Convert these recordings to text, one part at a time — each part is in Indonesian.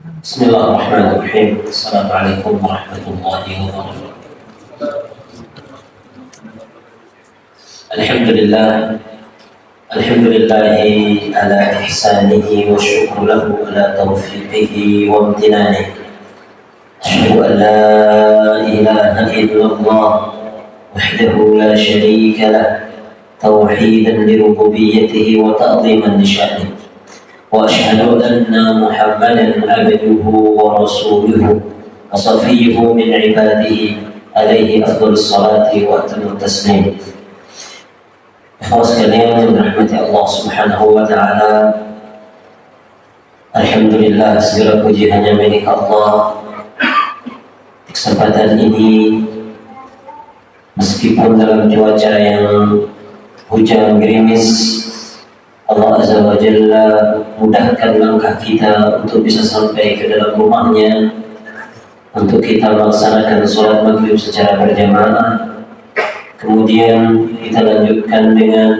بسم الله الرحمن الرحيم. السلام عليكم ورحمة الله وبركاته. الحمد لله الحمد لله على إحسانه والشكر له على توفيقه وامتنانه. أشهد أن لا إله إلا الله وحده لا شريك له توحيدا لربوبيته وتعظيما لشأنه، وأشهد أن محمدا عبده ورسوله وصفيه من عباده عليه أفضل الصلاة وأتم التسليم. Ikhwas sekalian yang dirahmati Allah Subhanahu wa taala. Alhamdulillah, segala puji hanya milik Allah. Kesempatan ini meskipun dalam cuaca yang hujan gerimis, Allah Azza wa Jalla mudahkan langkah kita untuk bisa sampai ke dalam rumahnya, untuk kita melaksanakan sholat maghrib secara berjamaah. Kemudian kita lanjutkan dengan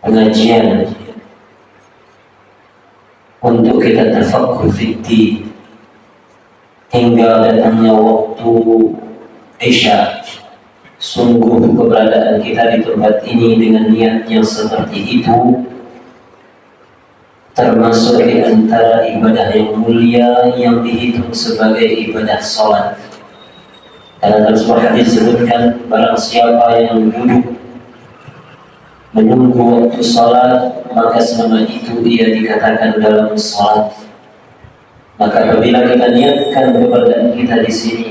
pengajian untuk kita tafakkur fiddin hingga datangnya waktu Isya. Sungguh keberadaan kita di tempat ini dengan niat yang seperti itu termasuk di antara ibadah yang mulia yang dihitung sebagai ibadah sholat. Karena dalam sebuah hadis disebutkan, barang siapa yang duduk menunggu waktu sholat, maka selama itu ia dikatakan dalam sholat. Maka apabila kita niatkan keberadaan kita di sini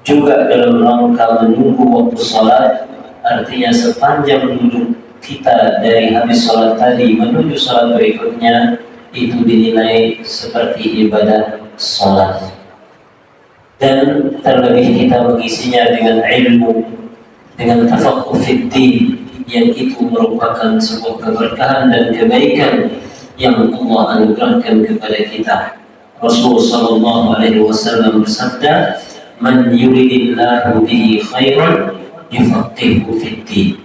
juga dalam rangka menunggu waktu sholat, artinya sepanjang duduk kita dari habis sholat tadi menuju sholat berikutnya, itu dinilai seperti ibadah sholat. Dan terlebih kita mengisinya dengan ilmu, dengan tafaqquh fiddin, yang itu merupakan sebuah keberkahan dan kebaikan yang Allah anugerahkan kepada kita. Rasulullah sallallahu alaihi wasallam bersabda, "Man yuridillahu bihi khairan yufaqihuhu fiddin."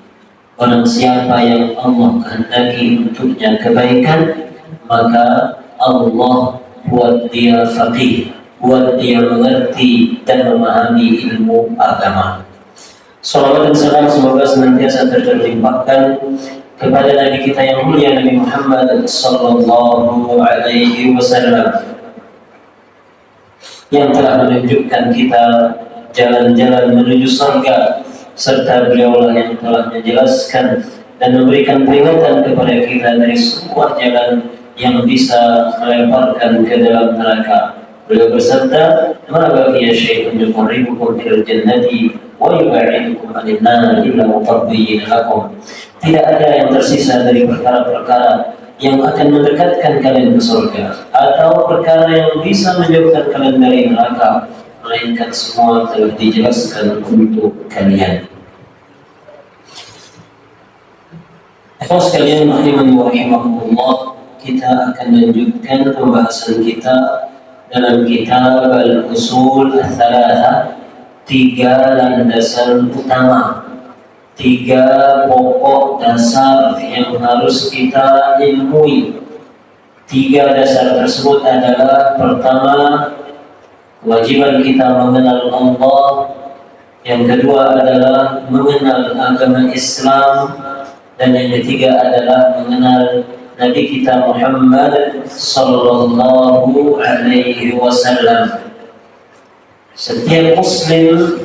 Barang siapa yang Allah kehendaki untuknya kebaikan, maka Allah buat dia faqih, buat dia mengerti dan memahami ilmu agama. Salawat dan salam semoga senantiasa terlimpahkan kepada Nabi kita yang mulia, Nabi Muhammad sallallahu alaihi wasallam, yang telah menunjukkan kita jalan-jalan menuju surga, serta beliaulah yang telah menjelaskan dan memberikan peringatan kepada kita dari semua jalan yang bisa melemparkan ke dalam neraka. Beliau bersabda, "Ma baqiya syai'un yuqarribukum ilal jannati wa yub'idukum 'anil nar illa mutabbayyin lakum." Tidak ada yang tersisa dari perkara-perkara yang akan mendekatkan kalian ke surga atau perkara yang bisa menjauhkan kalian dari neraka, melainkan semua telah dijelaskan untuk kalian. Ikhwas sekalian rahimani wa rahimakumullah, kita akan lanjutkan pembahasan kita dalam kitab Al-Usul Ats-Tsalatsa, 3 landasan utama, 3 pokok dasar yang harus kita ilmui. 3 dasar tersebut adalah: pertama, kewajiban kita mengenal Allah; yang kedua adalah mengenal agama Islam; dan yang ketiga adalah mengenal Nabi kita Muhammad sallallahu alaihi wasallam. Setiap muslim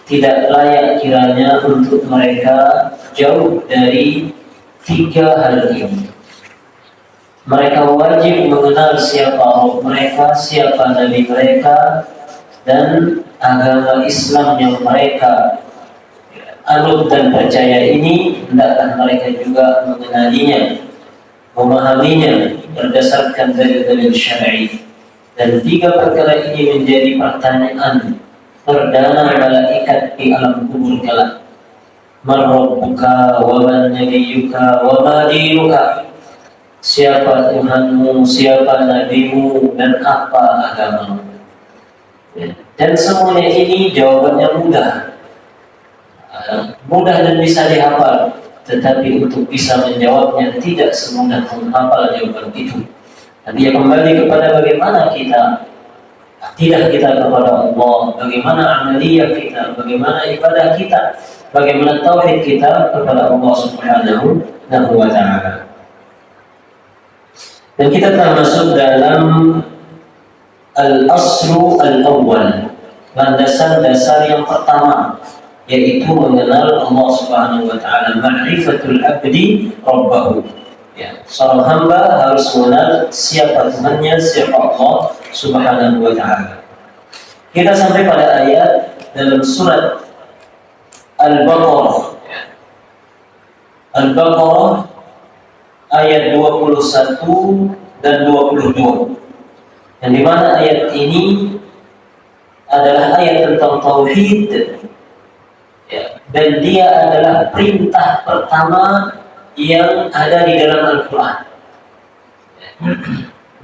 tidak layak kiranya untuk mereka jauh dari 3 hal ini. Mereka wajib mengenal siapa Rabb mereka, siapa Nabi mereka, dan agama Islam yang mereka anut dan percaya ini hendaklah mereka juga mengenalinya, memahaminya berdasarkan dalil-dalil syar'i. Dan 3 perkara ini menjadi pertanyaan perdana malaikat di alam kubur kelak. Man rabbuka wa man nabiyyuka wa ma dinuka? Siapa Tuhanmu, siapa nabimu, dan apa agamamu? Dan semuanya ini jawabannya mudah dan bisa dihafal. Tetapi untuk bisa menjawabnya tidak semudah menghafal jawaban itu. Dia kembali kepada bagaimana kita akidah kita kepada Allah, bagaimana amaliyah kita, bagaimana ibadah kita, bagaimana tauhid kita kepada Allah Subhanahu wa Ta'ala. Dan kita telah masuk dalam al-aslu al-awwal, landasan-dasar yang pertama, yaitu mengenal Allah Subhanahu wa Ta'ala, ma'rifatul abdi rabbahu. Ya, seorang hamba harus mengenal siapa Tuhannya, siapa Allah Subhanahu wa Ta'ala. Kita sampai pada ayat dalam surat Al-Baqarah. Al-Baqarah ayat 21 dan 22. Yang dimana ayat ini adalah ayat tentang tauhid, ya, dan dia adalah perintah pertama yang ada di dalam Al-Quran,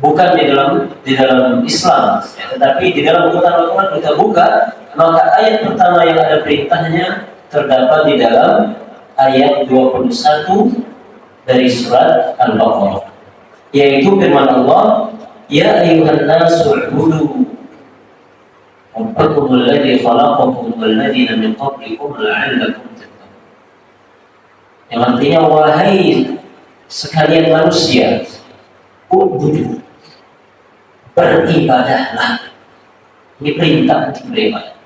bukan di dalam Islam, ya, tetapi di dalam Al-Quran kita buka, maka ayat pertama yang ada perintahnya terdapat di dalam ayat 21 dari surat Al-Baqarah, yaitu firman Allah, ya ayyuhan nasu u'budu rabbakum alladzi khalaqakum wal ladzina min qablikum la'allakum tattaqun. Yang artinya, wahai sekalian manusia, u'budu, beribadahlah. Ini perintah untuk beribadah.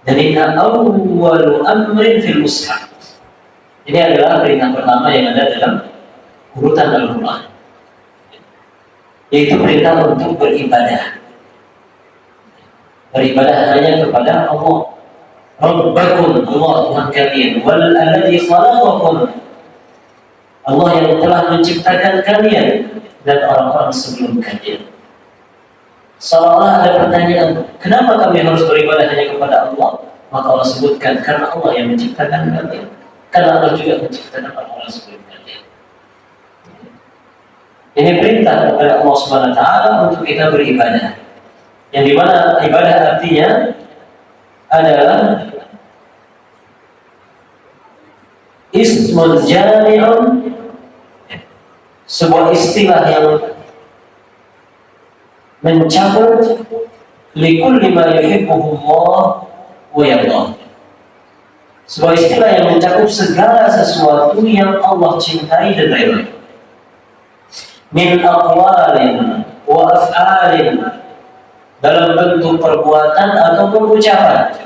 Dan ini awwalu amrin fil mushaf. Ini adalah perintah pertama yang ada dalam urutan Al-Quran, yaitu perintah untuk beribadah. Beribadah hanya kepada Allah. Rabbakum, Allah Tuhan kalian, wal alladzi khalaqakum, Allah yang telah menciptakan kalian dan orang-orang sebelum kalian. Seolah ada pertanyaan, kenapa kami harus beribadah hanya kepada Allah? Maka Allah sebutkan, karena Allah yang menciptakan kalian, karena Allah juga menciptakan orang-orang sebelum kalian. Ini perintah kepada Allah Subhanahu wa Ta'ala untuk kita beribadah. Yang dimana ibadah artinya adalah ismun jami'un, sebuah istilah yang mencakup likulli ma yuhibbuhu Allah wa yardah. Sebuah istilah yang mencakup segala sesuatu yang Allah cintai dan ridhoi. Min aqwalin wa af'alin, dalam bentuk perbuatan ataupun ucapan,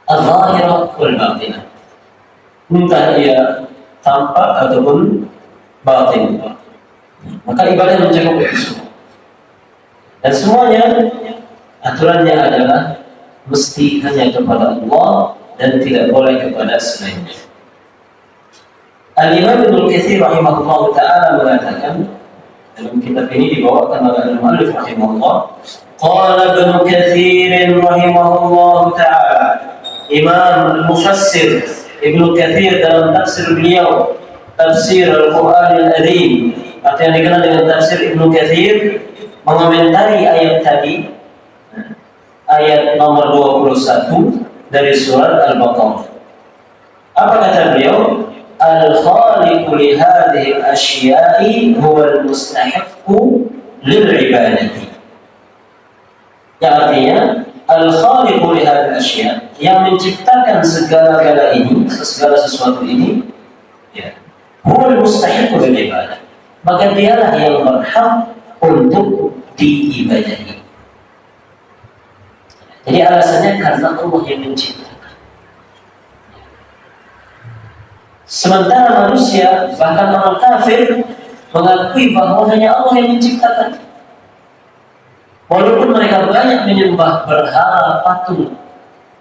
al-zahirah wal batinah, entah ia tampak ataupun batin. Maka ibadah mencakup itu semua. Dan semuanya aturannya adalah mesti hanya kepada Allah dan tidak boleh kepada selainnya. Al-Imam Ibnu Katsir rahimahullah ta'ala mengatakan, dalam kitab ini dibawakan oleh al-muallif rahimahullah, qala Ibnu Katsir rahimahullah ta'ala, Imam al-Mufassir Ibnu Katsir dalam tafsir beliau, tafsir Al-Quran Al-Azim, atau yang dikenal dengan tafsir Ibnu Katsir, mengomentari ayat tadi, ayat nomor 21 dari surat Al-Baqarah. Apa kata beliau? Al-khaliqu li hadhihi al-asya'i huwa al-mustahiqqu lil-ibadati. Yang artinya, al-khaliqu li hadhihi al-asya', yang menciptakan segala-gala ini, segala sesuatu ini, ya, huwa al-mustahiqqu lil-ibadah. Maka dialah yang berhak untuk diibadahi. Jadi alasannya karena Allah yang menciptakan. Sementara manusia, bahkan orang kafir, mengakui bahwa hanya Allah yang menciptakan. Walaupun mereka banyak menyembah berhala, patung,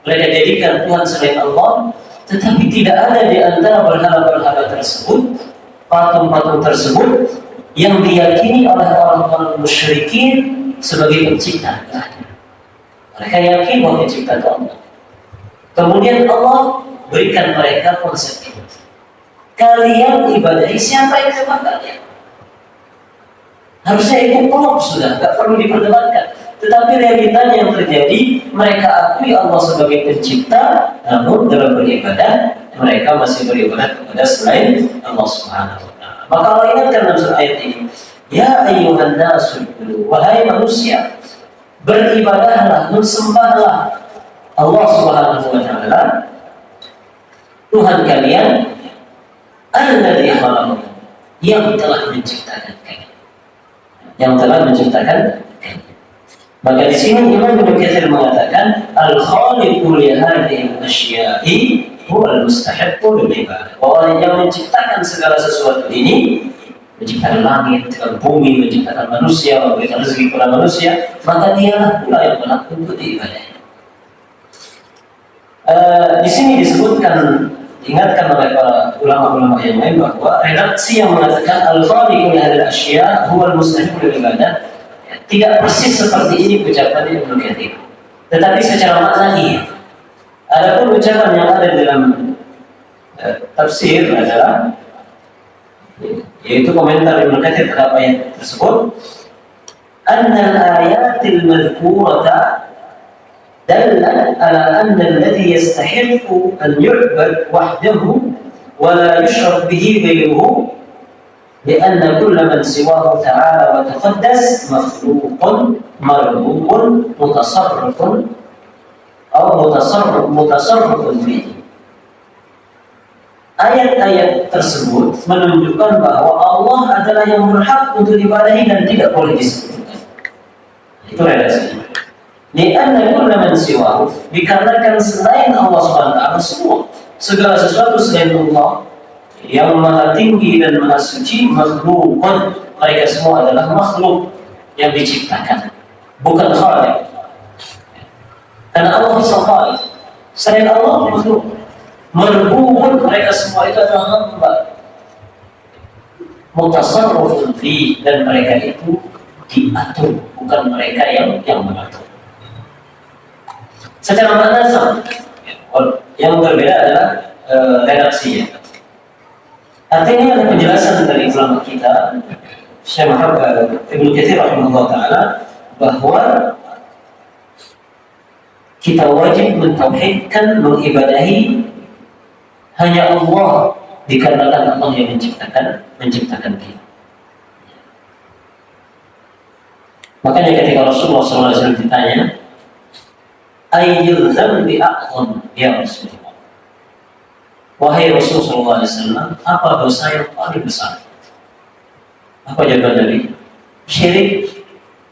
mereka jadikan Tuhan selain Allah, tetapi tidak ada di antara berhala-berhala tersebut, patung-patung tersebut, yang diyakini oleh orang-orang musyrikin sebagai pencipta. Mereka yakin bahwa pencipta itu Allah. Kemudian Allah berikan mereka konsep ini. Kalian ibadahi siapa yang sembah kalian. Harusnya itu klop sudah, tidak perlu diperdebatkan. Tetapi realitanya yang terjadi, mereka akui Allah sebagai pencipta, namun dalam beribadah mereka masih beribadah kepada selain Allah Subhanahu wa Ta'ala. Maka Allah ingatkan dalam surah ayat ini, ya ayyuhan nasu, wahai manusia, beribadahlah, bersembahlah Allah Subhanahu wa taala, Tuhan kalian, alladzi khalaqakum, yang telah menciptakan kalian. Yang telah menciptakan kalian. Maka di sini Imam Ibnu Katsir mengatakan al-khaliqu li hadhihi al-asya'i huwa al-mustahiqqu lil ibadah. Bahwa yang menciptakan segala sesuatu ini, menciptakan langit, menciptakan bumi, menciptakan manusia, memberikan rezeki kepada manusia, maka dialah pula yang berhak untuk diibadahi. Di sini disebutkan, diingatkan oleh para ulama-ulama yang lain bahwa redaksi yang mengatakan al-khaliqu li hadhihi al-asya' huwa al-mustahiqqu lil ibadah tidak persis seperti ini ucapan Ibnu Katsir, tetapi secara makna iya. Adapun ucapan yang ada dalam tafsir adalah, yaitu komentar Ibnu Katsir terhadap ayat tersebut, annal ayatil madhkurata dallat ala anna alladhi yastahiqqu an yu'bad wahdahu wa la yushrak bihi ghayruhu li'anna kulla man siwahu ta'ala wa taqaddas makhluqun marbubun mutasarrifun atau mutasarrifun bihi. Ayat-ayat tersebut menunjukkan bahwa Allah adalah yang berhak untuk diibadahi dan tidak boleh disekutukan. Itu redaksinya. Li'anna kulla man siwahu, dikarenakan selain Allah SWT semua, segala sesuatu selain Allah yang maha tinggi dan maha suci, makhlukun, mereka semua adalah makhluk yang diciptakan, bukan khaliq. Karena Allah bisa khaliq, selain Allah makhluk. Merbubun, mereka semua itu adalah hamba. Mutasarrifun fi, dan mereka itu diatur, bukan mereka yang mengatur. Secara makna sama. Yang berbeda adalah redaksinya. Artinya ada penjelasan dari ulama kita, Syekh Muhammad Ibnu Katsir rahimahullah taala, bahwa kita wajib mentauhidkan, mengibadahi hanya Allah, dikarenakan Allah yang menciptakan kita. Makanya ketika Rasulullah SAW ditanya, ayyul dzambi a'zam ya Rasulullah, wahai Rasulullah SAW, apa dosa yang paling besar? Apa jawaban Nabi? Syirik.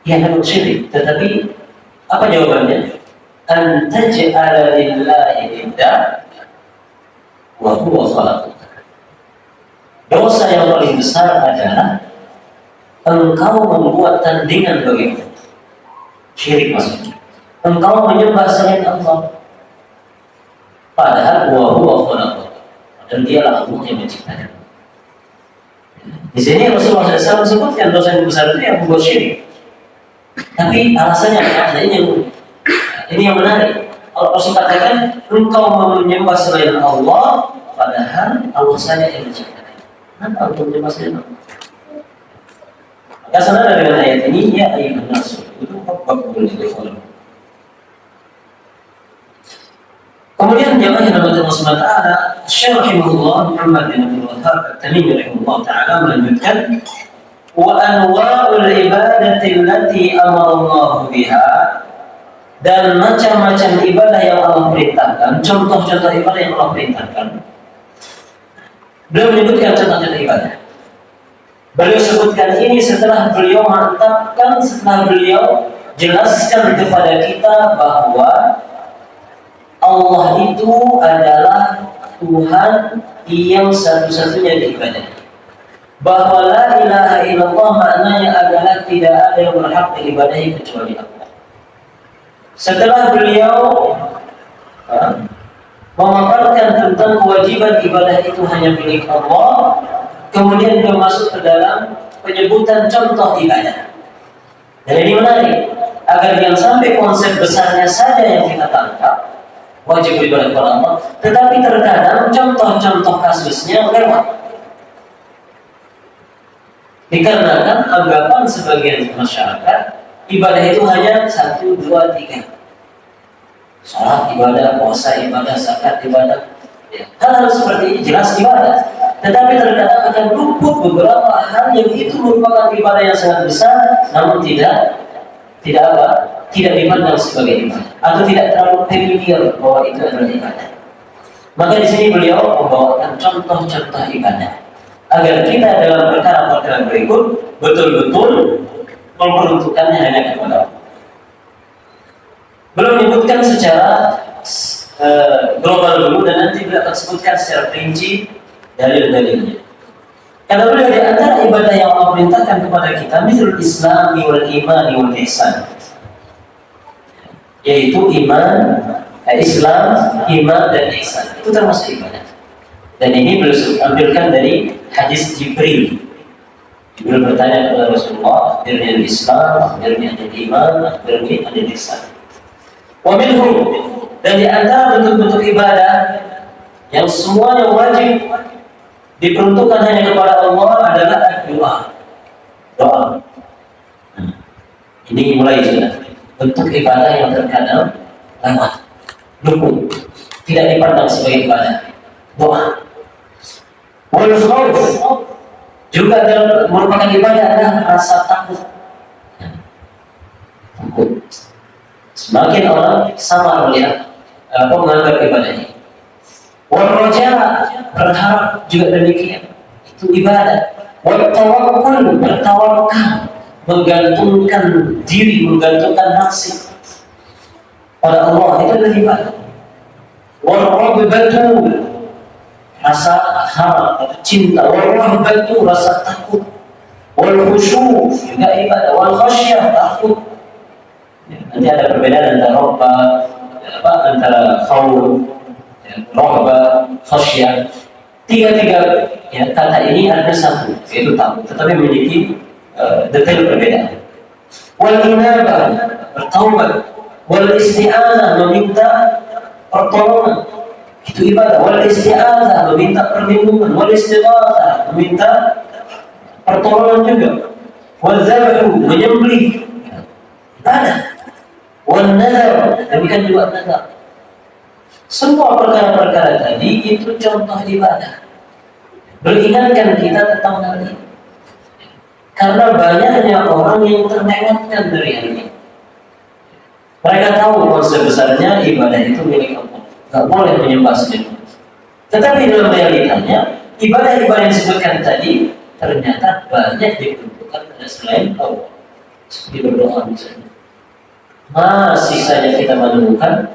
Ya, memang syirik. Tetapi apa jawabannya? An taj'ala lillahi nidda wa huwa khalaqaka. Dosa yang paling besar adalah engkau membuat tandingan bagimu. Syirik maksudnya. Engkau menyembah selain Allah. Padahal wa huwa khalaqaka, dan dialah Allah yang menciptakan. Di sini Rasulullah SAW sebutkan dosa yang besar itu yang membuat syirik. Tapi alasannya ada ini yang menarik. Allah katakan engkau menyembah selain Allah, padahal Allah saya yang menciptakan. Kenapa engkau menyembah selain Allah? Maka senada dengan ayat ini, ya ayyuhan nasu, itu hubbul lidhul. Kemudian jamaah yang dirahmati Allah Subhanahu wa taala, Syekh rahimahullah Muhammad bin Abdul Wahhab At-Tamimi rahimahullah taala melanjutkan, wa anwa'ul ibadati allati amara Allah biha, dan macam-macam ibadah yang Allah perintahkan, contoh-contoh ibadah yang Allah perintahkan. Beliau menyebutkan contoh-contoh ibadah. Beliau sebutkan ini setelah beliau mantapkan, setelah beliau jelaskan kepada kita bahwa Allah itu adalah Tuhan yang satu-satunya diibadahi. Bahwa la ilaha illallah maknanya adalah tidak ada yang berhak diibadahi kecuali Allah. Setelah beliau memaparkan tentang kewajiban ibadah itu hanya milik Allah, kemudian beliau masuk ke dalam penyebutan contoh ibadah. Dan ini menarik, agar jangan sampai konsep besarnya saja yang kita tangkap, wajib beribadah kepada Allah, tetapi terkadang contoh-contoh kasusnya lewat. Dikarenakan anggapan sebagian masyarakat, ibadah itu hanya 1, 2, 3. Salat ibadah, puasa ibadah, zakat ibadah. Hal-hal seperti ini jelas ibadah. tetapi terkadang akan luput beberapa hal yang itu merupakan ibadah yang sangat besar, namun tidak apa? Tidak dipandang sebagai ibadah atau tidak terlalu familiar bahwa itu adalah ibadah. Maka di sini beliau membawakan contoh-contoh ibadah agar kita dalam perkara-perkara berikut betul-betul memperuntukkannya hanya kepada Allah. Belum menyebutkan secara global dulu, dan nanti beliau akan sebutkan secara rinci dalil-dalilnya. Karena beliau di antara ibadah yang Allah perintahkan kepada kita, misalul Islami wal imani wal ihsan, yaitu iman, Islam, iman dan ihsan. Itu termasuk ibadah. Dan ini beliau ambilkan dari hadis Jibril. Jibril bertanya kepada Rasulullah, "Akhbirni al-Islam, akhbirni al-iman, akhbirni al-ihsan." Wa minhum, dan di antara bentuk-bentuk ibadah yang semuanya wajib diperuntukkan hanya kepada Allah adalah doa. Doa. Ini mulai sudah bentuk ibadah yang terkadang lewat, luput, tidak dipandang sebagai ibadah. Doa. Wal khauf, juga merupakan ibadah adalah rasa takut. Takut. Semakin orang samar melihat menganggap ibadahnya. Wal raja, berharap juga demikian, itu ibadah. Wal tawakkul, bertawakal, menggantungkan diri, menggantungkan nasib pada Allah, itu adalah ibadah. Wal raghbatu, rasa harap, cinta. Wal rahbatu, rasa takut. Wal khusyu, juga ibadah. Wal khasyah, takut. Nanti ada perbedaan antara khawf, rahbah, khasyah. Tiga-tiga ya, kata ini ada satu, yaitu takut, tetapi memiliki detail perbedaan. Wal inabah, bertaubat. Wal isti'anah, meminta pertolongan, itu ibadah. Wal isti'anah, meminta perlindungan. Wal istighatsah, meminta pertolongan juga. Wal zabhu, menyembelih, ibadah. Wal nazar, demikian juga nazar. Semua perkara-perkara tadi itu contoh ibadah. Beringatkan kita tentang hal ini. Karena banyaknya orang yang terlewatkan dari hal ini. Mereka tahu konsep besarnya ibadah itu milik Allah, nggak boleh menyembah selain Allah. Tetapi dalam realitanya, ibadah-ibadah yang disebutkan tadi ternyata banyak diperuntukkan pada selain Allah. Seperti berdoa misalnya. Masih saja kita menemukan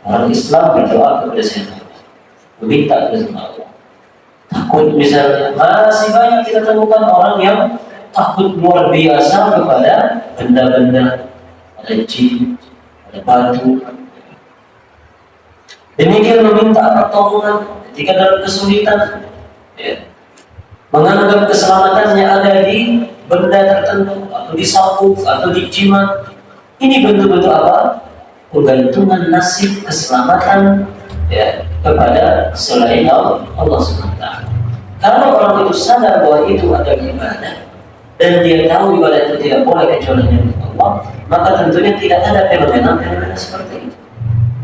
orang Islam berdoa kepada selain Allah, meminta kepada Allah. Takut misalnya, masih banyak kita temukan orang yang takut luar biasa kepada benda-benda, pada jin, pada batu. Demikian meminta pertolongan ketika dalam kesulitan, ya, menganggap keselamatannya ada di benda tertentu, atau di sapu, atau di jimat. Ini bentuk-bentuk apa? Penggantungan nasib keselamatan, ya, kepada selain Allah SWT. Kalau orang itu sadar bahwa itu adalah ibadah, dan dia tahu ibadah itu tidak boleh kecuali hanya untuk Allah, maka tentunya tidak ada fenomena seperti itu.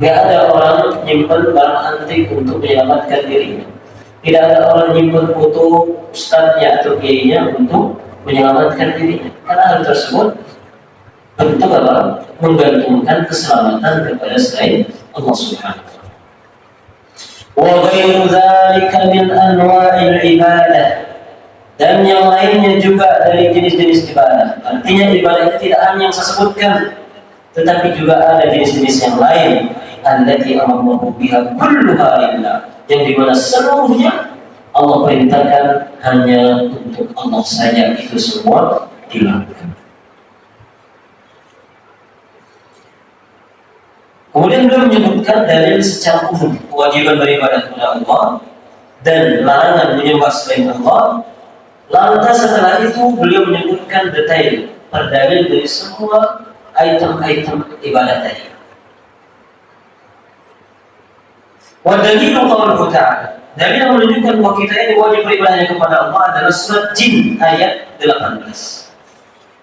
Tidak ada orang nyimpen barang antik untuk menyelamatkan dirinya. Tidak ada orang nyimpen foto ustadznya atau kiainya untuk menyelamatkan dirinya. Karena hal tersebut bentuk apa? Menggantungkan keselamatan kepada selain Allah Subhanahu wa taala. Wa ghairu dzalika min anwa'il ibadah, dan yang lainnya juga dari jenis-jenis ibadah. Artinya ibadah itu tidak hanya yang saya sebutkan, tetapi juga ada jenis-jenis yang lain. Allati amarahu biha kulluha lillah, yang dimana seluruhnya Allah perintahkan hanya untuk Allah saja, itu semua dilakukan. Kemudian beliau menyebutkan dalil secara umum kewajiban beribadah kepada Allah dan larangan menyembah selain Allah. Lantas setelah itu beliau menyebutkan detail perdalil dari semua item-item ibadah tadi. Wa dalilu qawluhu ta'ala, dalil yang menunjukkan bahwa kita ini wajib beribadah kepada Allah adalah surat Jin ayat 18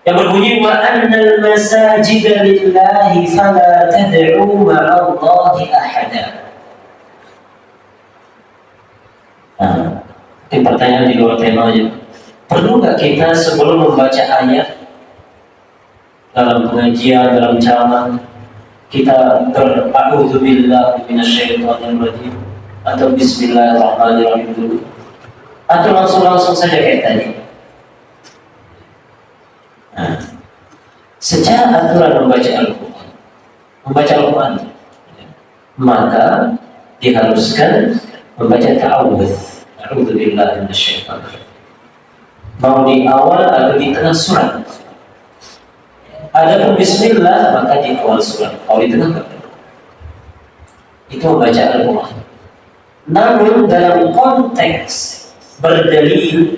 yang berbunyi wa annal masajida lillahi fala tad'u ma'allahi ahada. Nah, pertanyaan di luar temanya. Perlu nggak kita sebelum membaca ayat dalam pengajian, dalam ceramah, kita bera'udzubillahi minasyaitonirrajim atau bismillahirrahmanirrahim dulu? Atau langsung saja kayak tadi? Nah, secara aturan membaca Al-Quran, maka diharuskan membaca ta'awudz, a'udzubillahi minasyaitonirrajim. Mau di awal atau di tengah surat. Ada bismillah maka di awal surat, kalau di tengah itu membaca Al-Quran. Namun dalam konteks berdalil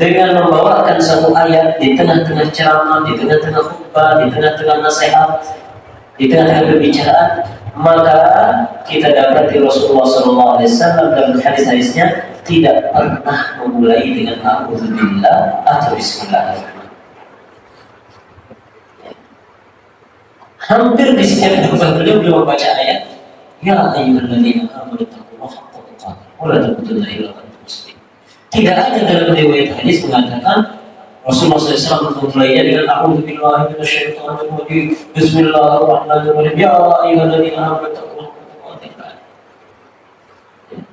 dengan membawakan satu ayat di tengah-tengah ceramah, di tengah-tengah khutbah, di tengah-tengah nasihat, di tengah-tengah berbicaraan, maka kita dapati Rasulullah SAW dalam hadis-hadisnya tidak pernah memulai dengan a'udzubillah atau bismillahirrahmanirrahim. Hampir di setiap khutbah beliau membaca ayat, ya ayyuhalladzina amanu taqullaha haqqa tuqatih wa la tamutunna illa wa antum muslimun. Tidak ada dalam riwayat hadis mengatakan Rasulullah SAW memulainya dengan a'udzubillahi minasyaitonirrajim, bismillahirrahmanirrahim, ya ayyuhalladzina amanu taqullaha haqqa tuqatih.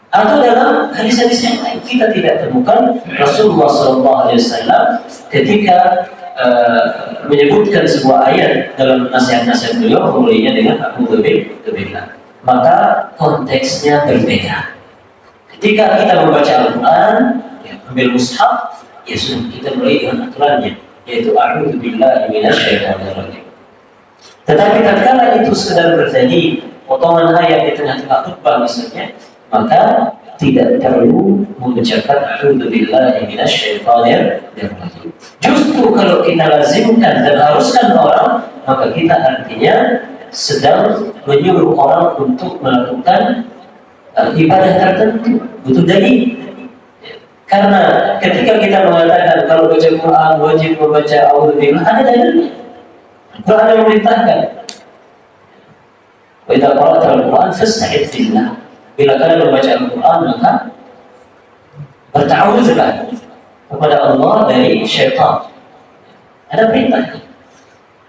Atau dalam hadis-hadis yang lain kita tidak temukan Rasulullah SAW ketika menyebutkan sebuah ayat dalam nasihat-nasihat beliau memulainya dengan a'udzubillah. Maka konteksnya berbeda. Ketika kita membaca Al-Quran, ya, ambil mushaf, ya sudah kita mulai dengan aturannya, yaitu a'udzubillahi minasyaitonirrajim. Tetapi tatkala itu sekedar terjadi potongan ayat di tengah-tengah khutbah misalnya, maka tidak perlu mengucapkan a'udzubillahi minasyaitonirrajim. Justru kalau kita lazimkan dan haruskan orang, maka kita artinya sedang menyuruh orang untuk melakukan ibadah tertentu, butuh dalil. Karena ketika kita mengatakan kalau baca Quran wajib membaca a'udzubillah, ada dalilnya. Quran yang memerintahkan. Wa idza qara'ta al-Quran fasta'idz billah. Bila kalian membaca Al-Quran maka berta'awudzlah kepada Allah dari syaitan. Ada perintah.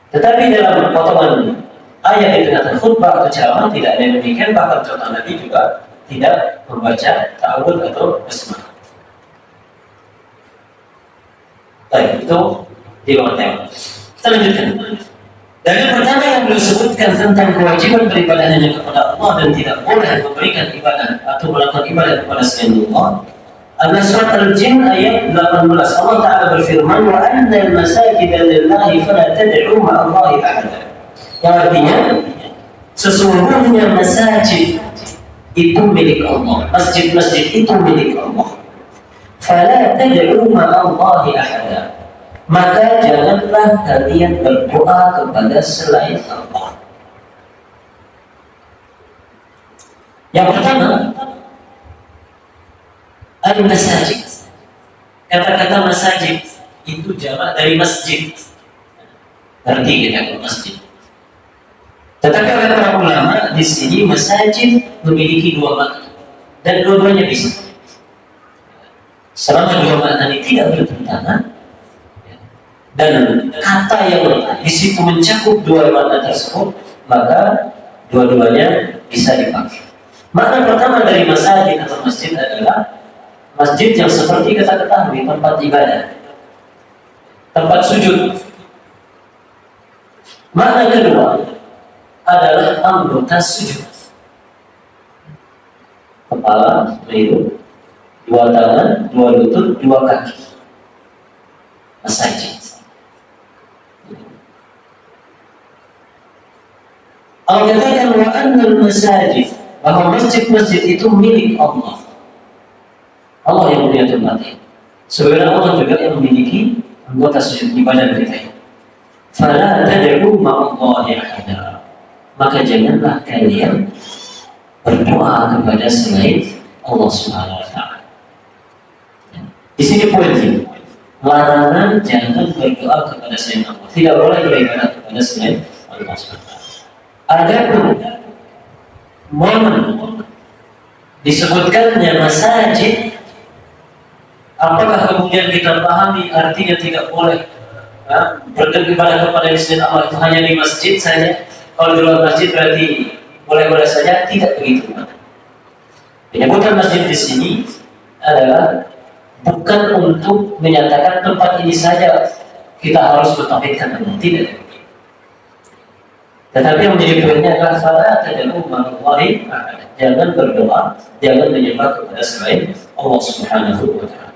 Tetapi dalam potongan ayat di tengah khutbah atau ceramah tidak ada yang demikian, bahkan contoh Nabi juga tidak membaca ta'awudz atau basmalah. Baik, itu di luar tema. Kita lanjutkan. Dalil pertama yang beliau sebutkan tentang kewajiban beribadah hanya kepada Allah dan tidak boleh memberikan ibadah atau melakukan ibadah kepada selain Allah. Al-Surat Al-Jin ayat 18. Allah Ta'ala berfirman, wa annal masajida lillahi fala tad'u ma'allahi ahada. Yang artinya sesungguhnya masjid itu milik Allah. Masjid-masjid itu milik Allah. Fala tad'u ma'allahi ahada. Maka janganlah kalian berdoa kepada selain Allah. Yang pertama, al-masajid. Kata-kata masajid itu jamak dari masjid. Berarti kita masjid. Tetapi oleh para ulama di sini masajid memiliki dua makna dan dua-duanya bisa. Selama dua makna ini tidak bertentangan, dan kata yang di situ mencakup dua makna tersebut, maka dua-duanya bisa dipakai. Makna pertama dari masjid atau masjid adalah masjid yang seperti kita ketahui, tempat ibadah, tempat sujud. Makna kedua adalah anggota sujud. Kepala, hidup, dua tangan, dua lutut, dua kaki. Masjid. Allah katakan wa annal masajid, bahwa masjid-masjid itu milik Allah. Allah yang punya tempat ini. Sebenarnya Allah juga yang memiliki anggota sujud ibadah kita. Fala tad'u ma'allahi ahada. Maka janganlah kalian berdoa kepada selain Allah Subhanahu wa taala. Di sini poinnya, larangan jangan berdoa kepada selain Allah. Tidak boleh beribadah kepada selain Allah Subhanahu wa taala. Ada momen disebutkannya masajid, apakah kemudian kita pahami artinya tidak boleh beribadah kepada selain Allah itu hanya di masjid saja? Kalau di luar masjid berarti boleh-boleh saja? Tidak begitu. Penyebutan masjid di sini adalah bukan untuk menyatakan tempat ini saja kita harus bertauhidkan, tidak. Tetapi yang menjadi poinnya adalah fala tad'u ma'allahi ahad. Jangan berdoa, jangan menyembah kepada selain Allah Subhanahu wa taala.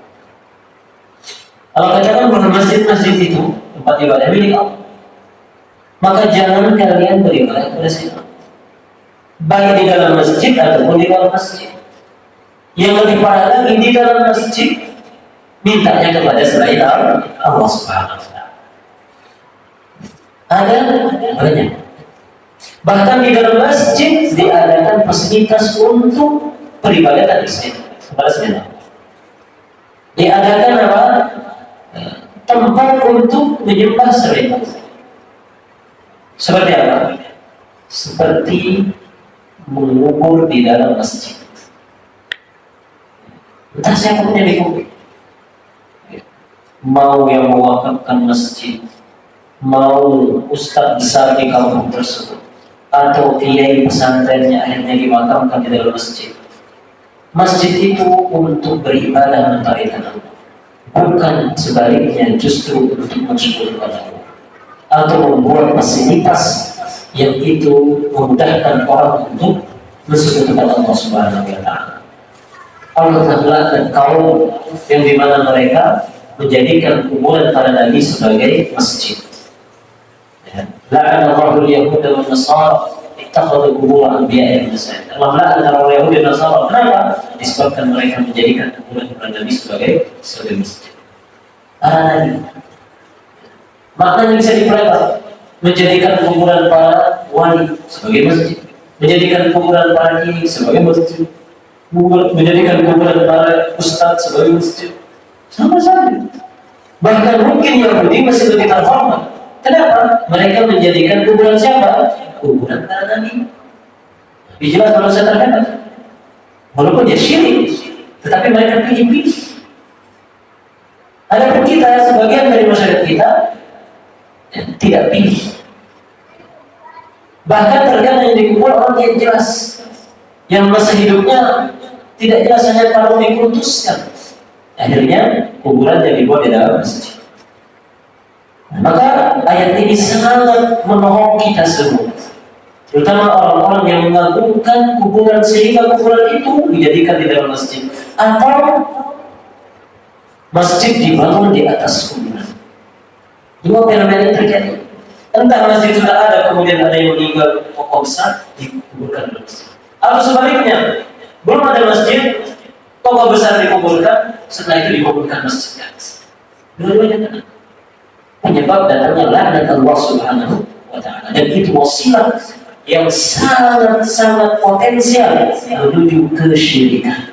Allah katakan bahwa masjid-masjid itu tempat ibadah milik Allah, maka jangan kalian beribadah kepada siapa, baik di dalam masjid ataupun di luar masjid. Yang lebih parah lagi, di dalam masjid mintanya kepada selain Allah Subhanahu wa taala. Ada banyak. Bahkan di dalam masjid diadakan fasilitas untuk peribadatan kepada selain Allah. Diadakan apa? Tempat untuk menyembah selain Allah. Seperti apa? Seperti mengubur di dalam masjid. Entah siapa pun yang dikubur. Mau yang mewakafkan masjid, mau ustadz besar di kampung tersebut, atau kiai pesantrennya akhirnya dimakamkan di dalam masjid. Masjid itu untuk beribadah mentauhidkan Allah, bukan sebaliknya justru untuk mensyukur kepada Allah atau membuat fasilitas yang itu memudahkan orang untuk bersyukur kepada Allah Subhanahu wa taala. Allah telah kaum yang dimana mereka menjadikan kuburan para nabi sebagai masjid. La'anallahu al-yahuda wan nasara ittakhadhu qubur anbiya'ihim masajid. Allah la'ana orang Yahudi dan Nasara. Kenapa? Disebabkan mereka menjadikan kuburan para nabi sebagai masjid. Para nabi. Maknanya bisa dipelajari. Menjadikan kuburan para wali sebagai masjid, menjadikan kuburan para kiai sebagai masjid, menjadikan kuburan para ustadz sebagai masjid. Sama saja. Bahkan mungkin Yahudi masih lebih terhormat. Kenapa? Mereka menjadikan kuburan siapa? Kuburan para nabi. Jelas kalau saya terkata, walaupun dia syirik, tetapi mereka pilih-pilih. Adapun kita, sebagian dari masyarakat kita tidak pilih. Bahkan terkadang yang dikubur orang yang jelas, yang masa hidupnya tidak jelas, hanya kalau diputuskan. Akhirnya kuburan yang dibuat di dalam masjid. Maka ayat ini sangat menohok kita semua, terutama orang-orang yang mengagungkan kuburan sehingga kuburan itu dijadikan di dalam masjid, atau masjid dibangun di atas kuburan. Dua fenomena yang terjadi. Entah masjid sudah ada, kemudian ada yang meninggal tokoh besar dikuburkan di masjid, atau sebaliknya, belum ada masjid, tokoh besar dikuburkan, setelah itu dikuburkan masjid. Dua-duanya kena. Penyebab datangnya laknat Allah Subhanahu wa taala, dan itu wasilah yang sangat-sangat potensial menuju kesyirikan.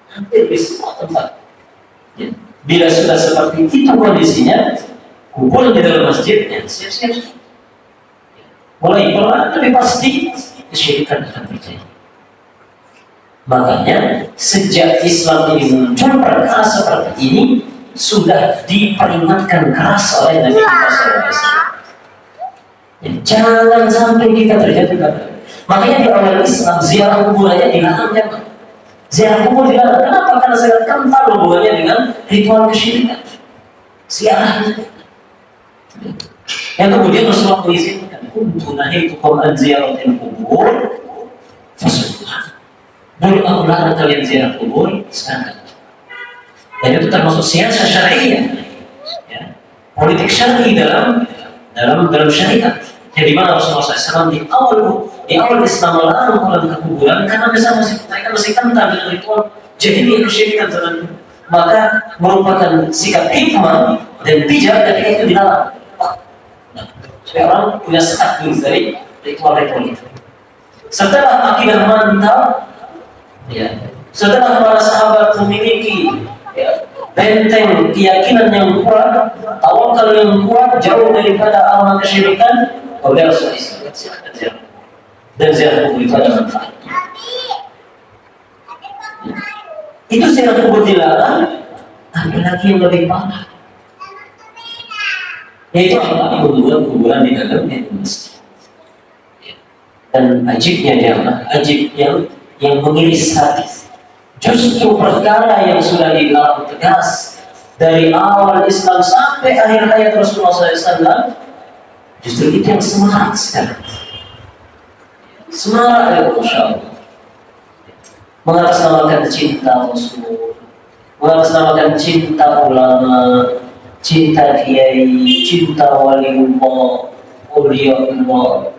Hampir di semua tempat. Ya. Bila sudah seperti itu kondisinya, kumpul di dalam masjid, ya, siap-siap. Mulai pelan tapi pasti kesyirikan akan terjadi. Makanya sejak Islam ini muncul perkara seperti ini sudah diperingatkan keras oleh Nabi SAW. Ya, jangan sampai kita terjadi. Makanya di awal Islam ziarah kubur aja dilarang, jangan. Ziarah kubur dilarang. Kenapa? Karena sangat kental hubungannya dengan ritual kesyirikan. Ziarahnya. Yang kemudian Rasulullah mengizinkan, "Kuntu nahitukum an ziyaratil kubur fasullah." Dulu aku larang kalian ziarah kubur, sekarang. Dan itu termasuk siasat syariah, ya, politik syar'i dalam syariat. Yang dimana Rasulullah SAW di awal Islam melarang orang ke kuburan karena mereka masih kental dengan ritual jahiliyah kesyirikan zaman itu. Maka merupakan sikap hikmah dan bijak ketika itu dilarang. Supaya orang punya sekat dari ritual-ritual itu. Setelah akidah mantap, ya, setelah para sahabat memiliki, ya, benteng keyakinan yang kuat, tawakal yang kuat, jauh daripada amal kesyirikan, oleh Rasulullah SAW dan ziarah kubur itu ada manfaat. zina kubur dilarang, apalagi yang lebih parah, yaitu apa? Kuburan di dalamnya masjid. Dan ajibnya jamaah, ajib yang mengiris hati. Justru perkara yang sudah dilarang tegas dari awal Islam sampai akhir hayat Rasulullah SAW, justru itu yang semarak sekarang. Semarak ya Masya Allah. Mengatasnamakan cinta Rasul, mengatasnamakan cinta ulama, cinta kiai, cinta waliullah, awliyaullah.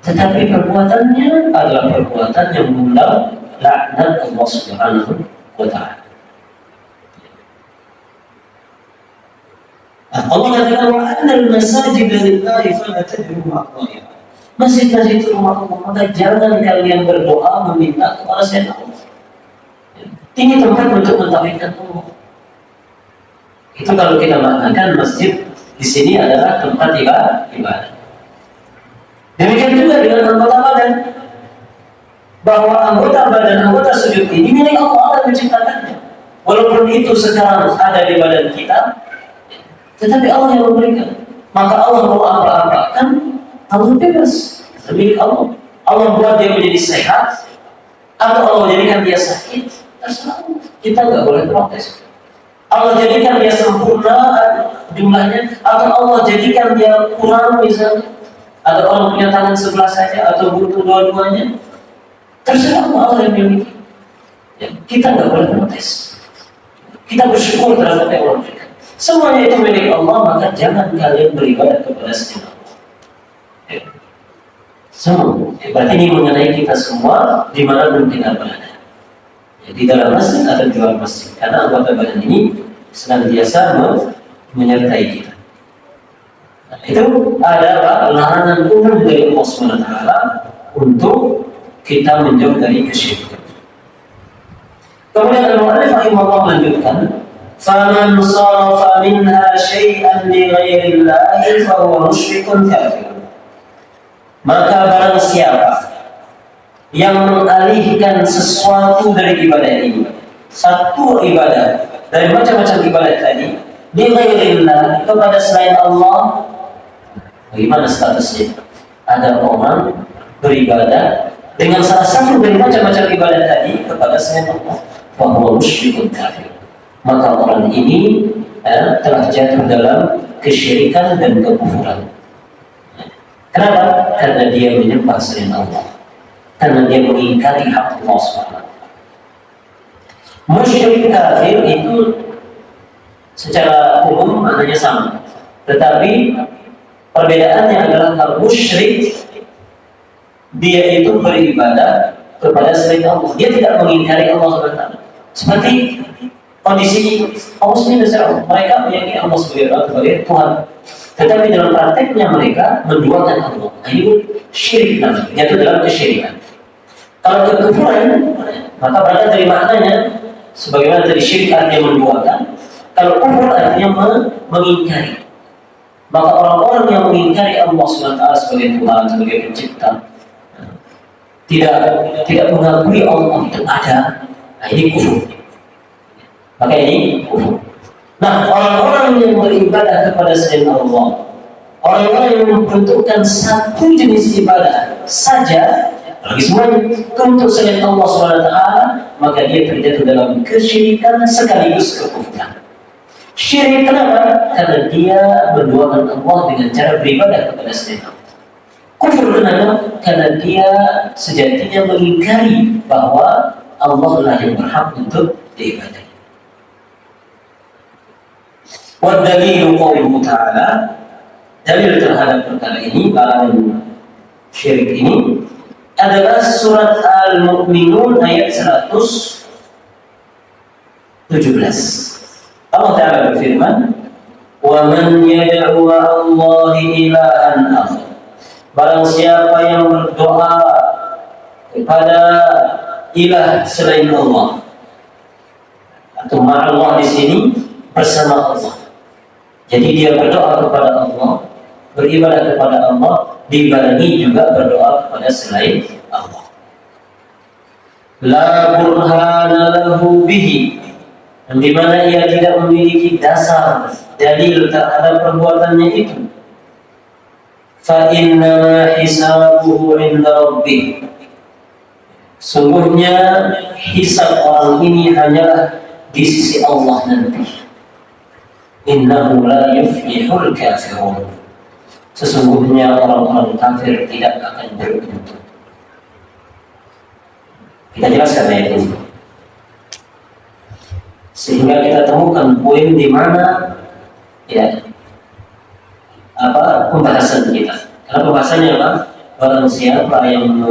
Tetapi perbuatannya adalah perbuatan yang mengundang laknat Allah Subhanahu wa Ta'ala. Allah katakan wa annal masajid lillahi fala tad'u ma'allahi. Masjid-masjid itu rumah Allah, maka jangan kalian berdoa meminta kepada selain Allah. Ini tempat untuk mentauhidkan Allah. Itu kalau kita maknakan masjid di sini adalah tempat ibadah. Demikian juga dengan anggota badan, bahwa anggota sujud ini milik Allah yang menciptakannya. Walaupun itu sekarang ada di badan kita, tetapi Allah yang memberikan. Maka Allah mau apa-apakan, Allah bebas, milik Allah. Allah buat dia menjadi sehat, atau Allah jadikan dia sakit, terserah. Kita nggak boleh protes. Allah jadikan dia sempurna jumlahnya, atau Allah jadikan dia kurang misalnya, atau orang punya tangan sebelah saja, atau butuh dua-duanya, terserah Allah yang memiliki. Ya, kita nggak boleh protes. Kita bersyukur terhadap yang Allah berikan. Semuanya itu milik Allah, maka jangan kalian beribadah kepada selain Allah. Ya. Semua. Ya, berarti ini mengenai kita semua, dimanapun kita berada. Ya, di dalam masjid atau di luar masjid. Karena anggota badan ini senantiasa menyertai kita. Nah, itu adalah larangan umum dari Allah SWT untuk kita menjauh dari kesyirikan. Kemudian al-mu'allif rahimahullah melanjutkan, "Faman sarafa minha syai'an li ghairillahi fa huwa musyrikun kafir." Maka barang siapa yang mengalihkan sesuatu dari ibadah ini, satu ibadah dari macam-macam ibadah tadi, li ghairillah, kepada selain Allah, bagaimana statusnya? Ada orang beribadah dengan salah satu dari macam-macam ibadah tadi kepada selain Allah, bahwa musyrikun kafir, maka orang ini telah jatuh dalam kesyirikan dan kekufuran. Kenapa? Karena dia menyembah selain Allah, karena dia mengingkari hak Allah SWT. Musyrik kafir itu secara umum maknanya sama, tetapi perbedaannya adalah kalau musyrik dia itu beribadah kepada selain Allah, dia tidak mengingkari Allah SWT. Seperti kondisi kaum muslimin Israel, mereka meyakini Allah sebagai Tuhan, tetapi dalam prakteknya mereka menduakan Allah. Ini syirik namanya, yaitu dalam kesyirikan. Kalau kekufuran, maka berada dari maknanya sebagaimana dari syirik artinya menduakan. Kalau kufur artinya mengingkari. Maka orang-orang yang mengingkari Allah SWT sebagai Tuhan, sebagai pencipta, tidak mengakui Allah itu ada, nah ini kufur. Maka ini kufur. Nah, orang-orang yang beribadah kepada selain Allah, orang-orang yang membentukkan satu jenis ibadah saja, bagi semuanya untuk selain Allah SWT, maka dia terjatuh dalam kesyirikan sekaligus kekufuran. Syirik kenapa? Karena dia menduakan Allah dengan cara beribadah kepada selain Allah. Kufur kenapa? Karena dia sejatinya mengingkari bahwa Allah lah yang berhak untuk diibadahi. Wa dalilu qauluhu ta'ala, dalil terhadap perkara ini, larangan syirik ini adalah surat Al-Mu'minun ayat 117. Allah Ta'ala berfirman, "Wa man yad'u ma'allahi ilahan akhar." Barang siapa yang berdoa kepada ilah selain Allah, atau ma'allah di sini bersama Allah. Jadi dia berdoa kepada Allah, beribadah kepada Allah, dibarengi juga berdoa kepada selain Allah. La burhana lahu bihi, di mana ia tidak memiliki dasar dalil terhadap perbuatannya itu, fa inna hisabuhu 'inda rabbih, sungguhnya hisab orang ini hanyalah di sisi Allah nanti. Innahu la yuflihul kafirun, sesungguhnya orang-orang kafir tidak akan beruntung. Kita jelaskan ayat ini sehingga kita temukan poin di mana ya pembahasan kita. Karena pembahasannya apa? Barang siapa yang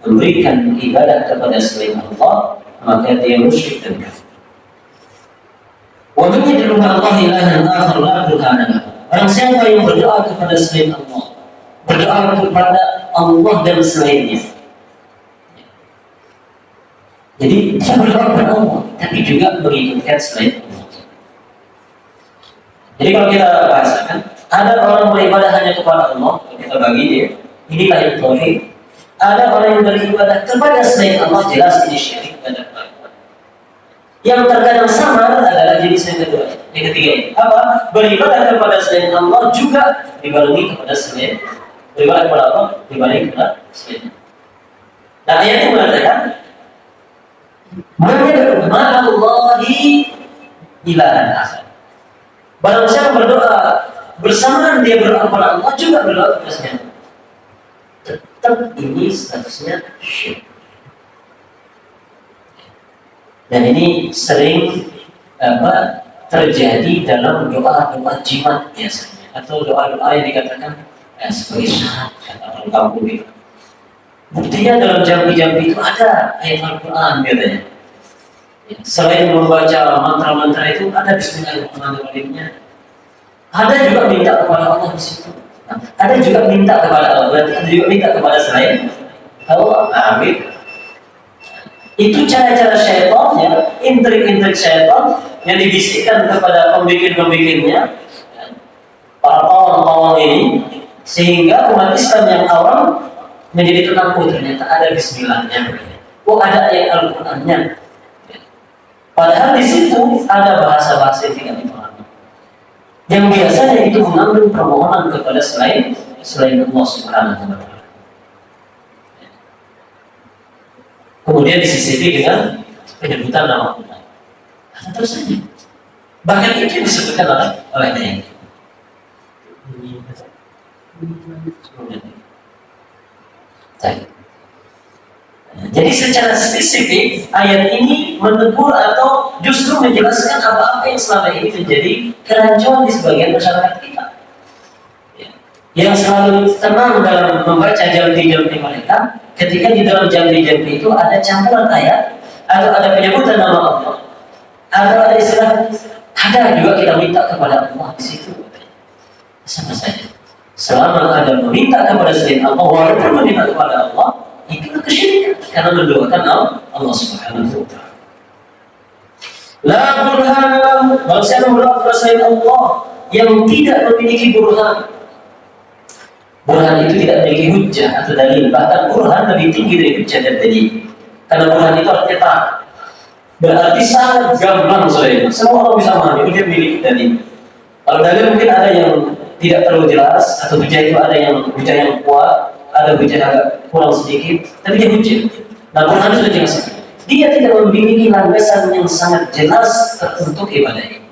memberikan ibadah kepada selain Allah, maka dia musyrik dan kafir. Wa man yad'u ma'a Allahi ilahan akhar la burhana lahu. Barang siapa yang berdoa kepada selain Allah, berdoa kepada Allah dan selainnya. Jadi dia berdoa kepada Allah, tapi juga mengikutkan selain Allah. Jadi kalau kita bahasakan, ada orang beribadah hanya kepada Allah, kita bagi dia, inilah yang tauhid. Ada orang yang beribadah kepada selain Allah, jelas ini syirik dan Allah. Yang terkadang samar adalah jenis yang kedua, yang ketiga. Apa? Beribadah kepada selain Allah juga dibarengi kepada selain, beribadah kepada Allah dibarengi kepada selain. Nah, ayat ini mengatakan, "Man ma'allahi ilahan akhar." Barang siapa berdoa bersamaan dia berdoa kepada Allah juga berdoa kepada selain, tetap ini statusnya syirik. Dan ini sering terjadi dalam doa-doa jimat biasanya, atau doa-doa yang dikatakan sebagai syarat kata orang kampung itu. Buktinya dalam jambi-jambi itu ada ayat Al-Quran katanya. Selain membaca mantra-mantra itu ada Bismillahirrahmanirrahimnya. Ada juga minta kepada Allah di situ. Ada juga minta kepada Allah. Berarti ada juga minta kepada selain Allah. Amin. Itu cara-cara syaitan, ya, intrik-intrik syaitan yang dibisikkan kepada pembikin-pembikinnya, para pawang-pawang ini, sehingga umat Islam yang awam menjadi tenang. Oh, ternyata ada Bismillahnya, oh ada ayat Al-Qurannya. Padahal di situ ada bahasa-bahasa yang tidak dipahami, yang biasanya itu mengandung permohonan kepada selain Allah Subhanahu wa Ta'ala. Kemudian disisipi dengan penyebutan nama Allah. Terus saja. Bahkan itu disebutkan oleh ayat. Jadi secara spesifik ayat ini menegur atau justru menjelaskan apa-apa yang selama ini menjadi kerancuan di sebagian masyarakat kita, yang selalu tenang dalam membaca jambi-jambi mereka. Ketika di dalam jambi-jambi itu ada campuran ayat, atau ada penyebutan nama Allah, atau ada istilah, ada juga kita minta kepada Allah di situ. Sama saja. Selama ada meminta kepada selain Allah, walaupun meminta kepada Allah, itu kesyirikan karena mendoakan Allah Subhanahu wa Ta'ala. La burhan lahu, bangsa yang berdoa kepada selain Allah yang tidak memiliki burhan. Burhan itu tidak memiliki hujjah atau dalil. Bahkan burhan lebih tinggi dari hujjah dan dalil. Karena burhan itu artinya terang. Berarti sangat gamblang soalnya. Semua orang bisa memahami. Dia memiliki dalil. Kalau dalil mungkin ada yang tidak terlalu jelas, atau hujjah itu ada yang hujjah yang kuat, ada hujjah agak kurang sedikit, tapi dia hujjah. Nah, burhan itu sudah jelas. Dia tidak memiliki landasan yang sangat jelas untuk ibadah ini.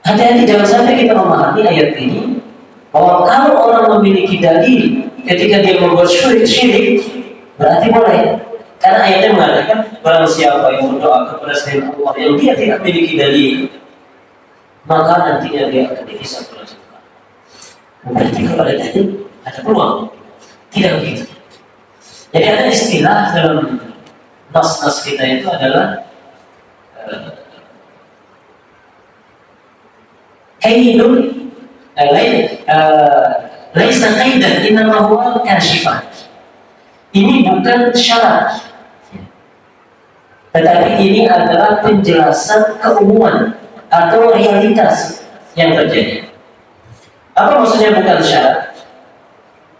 Hati-hati, jangan sampai kita memahami ayat ini bahwa kalau orang memiliki dalil ketika dia membuat syirik berarti boleh. Karena ayatnya mengatakan barang siapa yang berdoa kepada selain Allah yang dia tidak memiliki dalil, maka nantinya dia akan dihisab oleh Allah. Berarti kalau ada dalil ada peluang. Tidak begitu. Jadi ada istilah dalam nas-nas kita itu adalah kaidun laisa qaidan innama huwa kashifan. Ini bukan syarat, tetapi ini adalah penjelasan keumuman atau realitas yang terjadi. Apa maksudnya bukan syarat?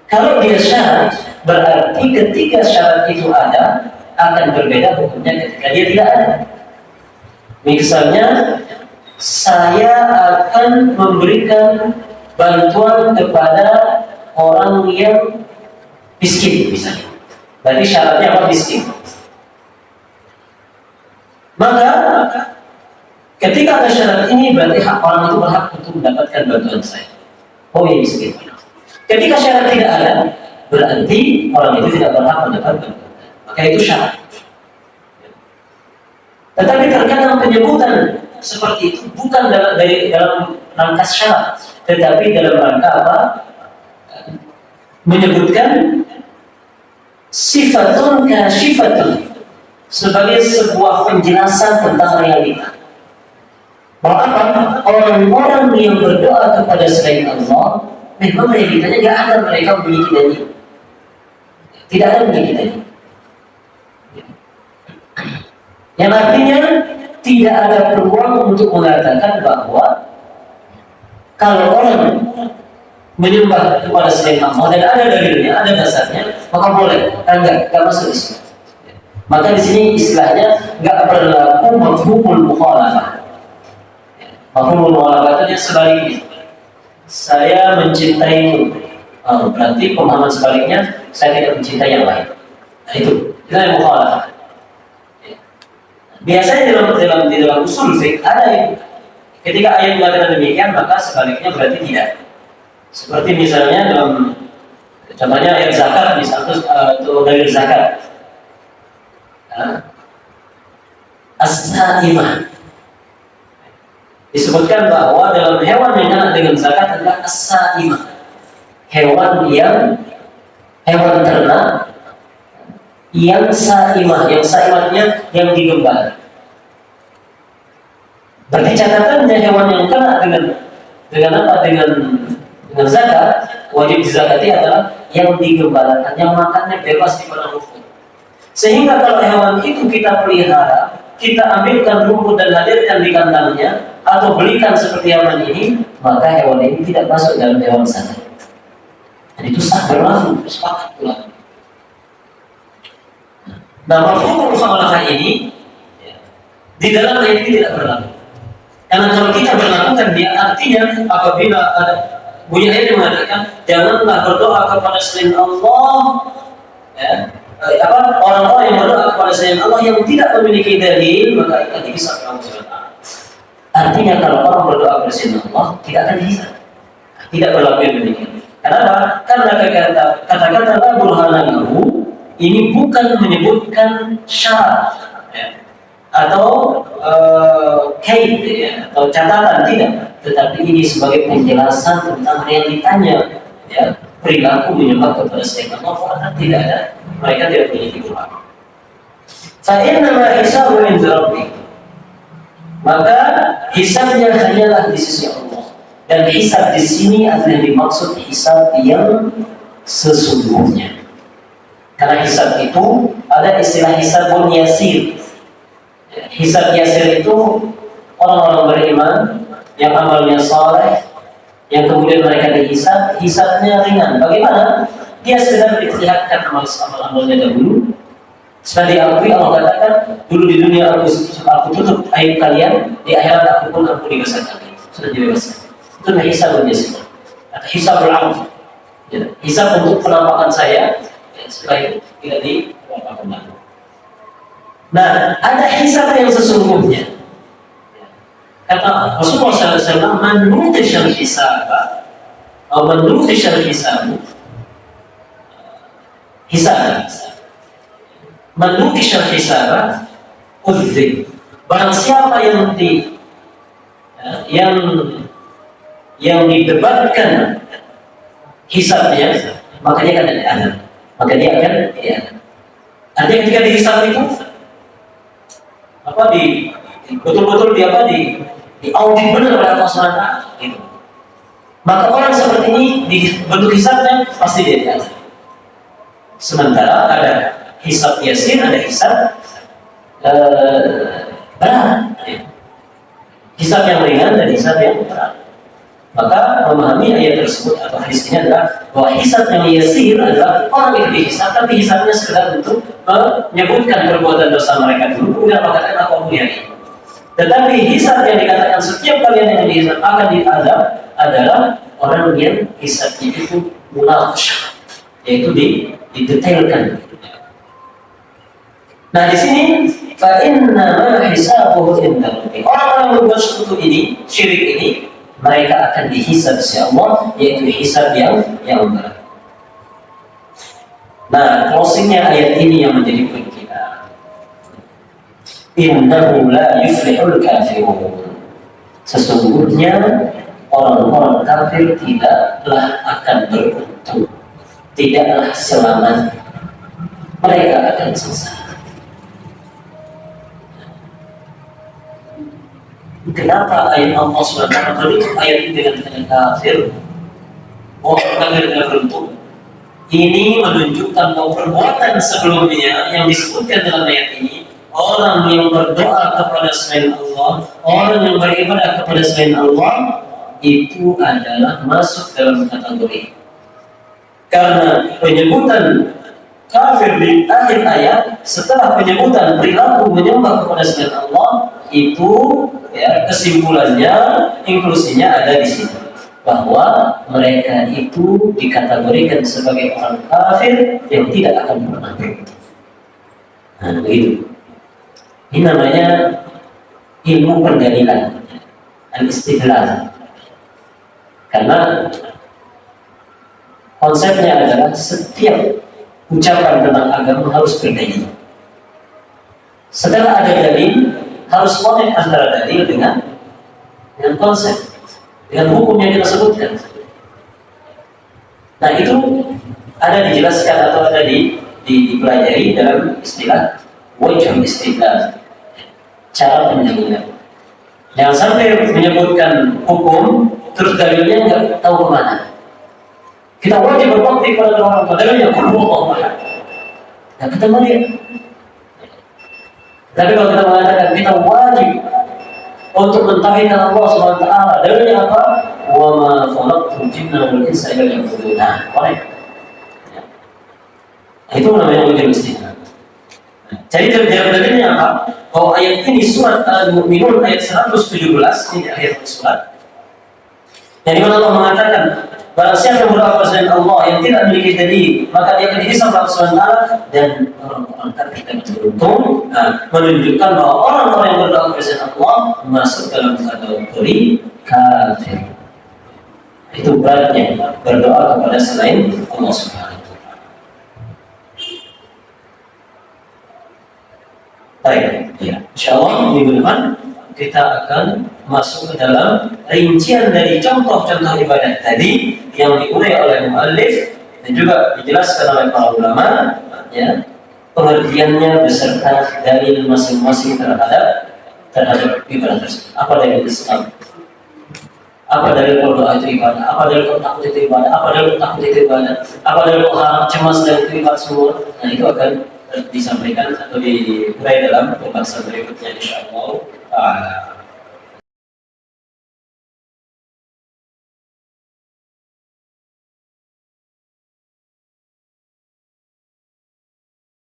Kalau dia syarat, berarti ketika syarat itu ada akan berbeda hukumnya ketika dia tidak ada. Misalnya, saya akan memberikan bantuan kepada orang yang miskin misalnya. Berarti syaratnya apa? Miskin. Maka ketika ada syarat ini berarti hak orang itu berhak untuk mendapatkan bantuan saya. Oh ya miskin. Ketika syarat tidak ada, berarti orang itu tidak berhak mendapatkan bantuan. Maka itu syarat. Tetapi terkadang penyebutan seperti itu bukan dalam rangka syarat, tetapi dalam rangka apa? Menyebutkan sifatun kasyifatun, sebagai sebuah penjelasan tentang realita. Bahwa apa? Orang-orang yang berdoa kepada selain Allah, memang realitanya tidak ada mereka memiliki dalil. Tidak ada memiliki dalil. Yang artinya tidak ada peluang untuk mengatakan bahwa kalau orang menyembah kepada selain Allah dan ada dalilnya, ada dasarnya, maka boleh. Enggak masuk Islam. Maka di sini istilahnya nggak berlaku mafhumul mukhalafah. Mafhumul mukhalafah itu sebaliknya. Saya mencintaimu. Berarti pemahaman sebaliknya, saya tidak mencintai yang lain. Nah itu yang mukhalafah. Biasanya di dalam usul fiqh ada itu. Ketika ayat mengatakan demikian, maka sebaliknya berarti tidak. Seperti misalnya dalam contohnya ayat zakat, misalnya atau dalil zakat. As-sa'imah, disebutkan bahwa dalam hewan yang kena dengan zakat adalah as-sa'imah, hewan ternak yang sa'imah, yang sa'imahnya yang digembala. Berarti catatannya hewan yang kena dengan zakat, wajib dizakati adalah yang digembalakan, yang makannya bebas di padang rumput. Sehingga kalau hewan itu kita pelihara, kita ambilkan rumput dan hadirkan di kandangnya, atau belikan seperti hewan ini, maka hewan ini tidak masuk dalam hewan zakat. Dan itu sangat berlaku, sepakat pula. Nah, mafhumul mukhalafah ini di dalam ayat ini tidak berlaku. Karena kalau kita berlakukan dia, artinya apabila ada bunyi ayat yang mengatakan janganlah berdoa kepada selain Allah, orang-orang yang berdoa kepada selain Allah yang tidak memiliki dalil, maka akan dihisab oleh Allah. Artinya kalau orang berdoa kepada selain Allah tidak akan dihisab. Tidak berlaku yang demikian. Kenapa? Karena kata-kata la burhana lahu ini bukan menyebutkan syarat atau kait atau catatan, tidak, tetapi ini sebagai penjelasan tentang realitanya, perilaku menyembah kepada selain Allah karena tidak ada, mereka tidak memiliki Tuhan. Fa'innama hisabu inda rabbih, maka hisabnya hanyalah di sisi Allah. Dan hisab di sini adalah dimaksud hisab yang sesungguhnya. Karena hisab itu ada istilah hisabun yasir. Hisab yasir itu orang-orang beriman yang amalnya saleh, yang kemudian mereka dihisab, hisabnya ringan. Bagaimana? Dia sedang diperlihatkan amal-amalnya dahulu. Setelah diakui, Allah katakan, dulu di dunia aku tutup aib kalian, di akhirat aku pun ampuni dosa kalian. Sudah dibebaskan. Itu hisabun yasir. Atau hisabul amal. Hisab untuk penampakan saya. Setelah itu tidak dilakukan lagi. Nah, ada hisab yang sesungguhnya. Kata Rasulullah SAW, "Man nuqishal hisab, atau man nuqishal hisab, hisab. Man nuqishal hisab, udzib." Barang siapa yang didebatkan hisabnya, maka dia akan diadab. Artinya ketika dihisab itu betul-betul di audit benar oleh Allah SWT gitu. Maka orang seperti ini di bentuk hisabnya pasti dia diadab. Sementara ada hisab yasir, ada hisab berat, hisab yang ringan dan hisab yang berat. Maka memahami ayat tersebut atau hadis ini adalah bahwa hisab yang yasir adalah orang yang dihisab, tapi hisabnya sekedar untuk menyebutkan perbuatan dosa mereka dulu, kemudian mengatakan apa pun yang ini. Tetapi hisab yang dikatakan setiap kalian yang dihisab akan diazab adalah orang yang hisabnya itu munaqasyah, yaitu didetailkan. Nah di sini fa inna ma hisabuhu inda rabbih. Orang-orang yang berbuat sekutu ini, syirik ini, mereka akan dihisab oleh Allah, yaitu hisab yang berat. Nah, closingnya ayat ini yang menjadi poin kita. Innahu la yuflihul kafirun. Sesungguhnya orang-orang kafir tidaklah akan beruntung, tidaklah selamat, mereka akan sengsara. Kenapa ayat Allah SWT menutup ayat ini dengan kafir? Orang kafir tidak beruntung. Ini menunjukkan bahwa perbuatan sebelumnya yang disebutkan dalam ayat ini, orang yang berdoa kepada selain Allah, orang yang beribadah kepada selain Allah, itu adalah masuk dalam kategori. Karena penyebutan kafir di akhir ayat, setelah penyebutan perilaku menyembah kepada selain Allah, itu ya kesimpulannya, inklusinya ada di sini, bahwa mereka itu dikategorikan sebagai orang kafir yang tidak akan pernah beruntung. Nah, begitu. Ini namanya ilmu perdalilan, al-istidlal. Karena konsepnya adalah setiap ucapan tentang agama harus berdalil. Setelah ada dalil, harus connect antara dalil dengan konsep, dengan hukum yang kita sebutkan. Nah itu ada dijelaskan atau ada dipelajari dalam istilah wajh istidlal, cara pendalilan. Jangan sampai menyebutkan hukum terus dalilnya nggak tahu kemana. Kita wajib berbakti kepada orang, dalilnya Allah Ahad. Nah kita melihat. Tapi kalau kita mengatakan kita wajib untuk mentauhidkan Allah Subhanahu wa taala, dalilnya apa? Wa ma khalaqtul jinna wal insa illa liya'budun. Nah, itu namanya wajib istidlal. Jadi dalilnya apa? Bahwa ayat ini surat Al-Mu'minun ayat 117, ini akhir surat. Yang dimana Allah mengatakan, barang siapa yang berdoa kepada selain Allah yang tidak memiliki dalil, maka dia akan dihisab oleh Allah Subhanahu wa taala, dan orang-orang kafir tidak beruntung. Nah, menunjukkan bahwa orang-orang yang berdoa kepada selain Allah masuk dalam kategori kafir. Itu beratnya berdoa kepada selain Allah Subhanahu wa taala. Baik, ya. Insyaallah minggu depan kita akan masuk ke dalam rincian dari contoh-contoh ibadah tadi yang diurai oleh muallif dan juga dijelaskan oleh para ulama, ya, pengertiannya beserta dalil masing-masing terhadap ibadah tersebut. Apa dalil Islam? Apa dalil berdoa itu ibadah? Apa dalil takut itu ibadah? Apa dalil takut itu ibadah? Apa dalil harap cemas dan itu ibadah semua? Nah itu akan disampaikan atau diurai dalam pembahasan berikutnya insyaallah.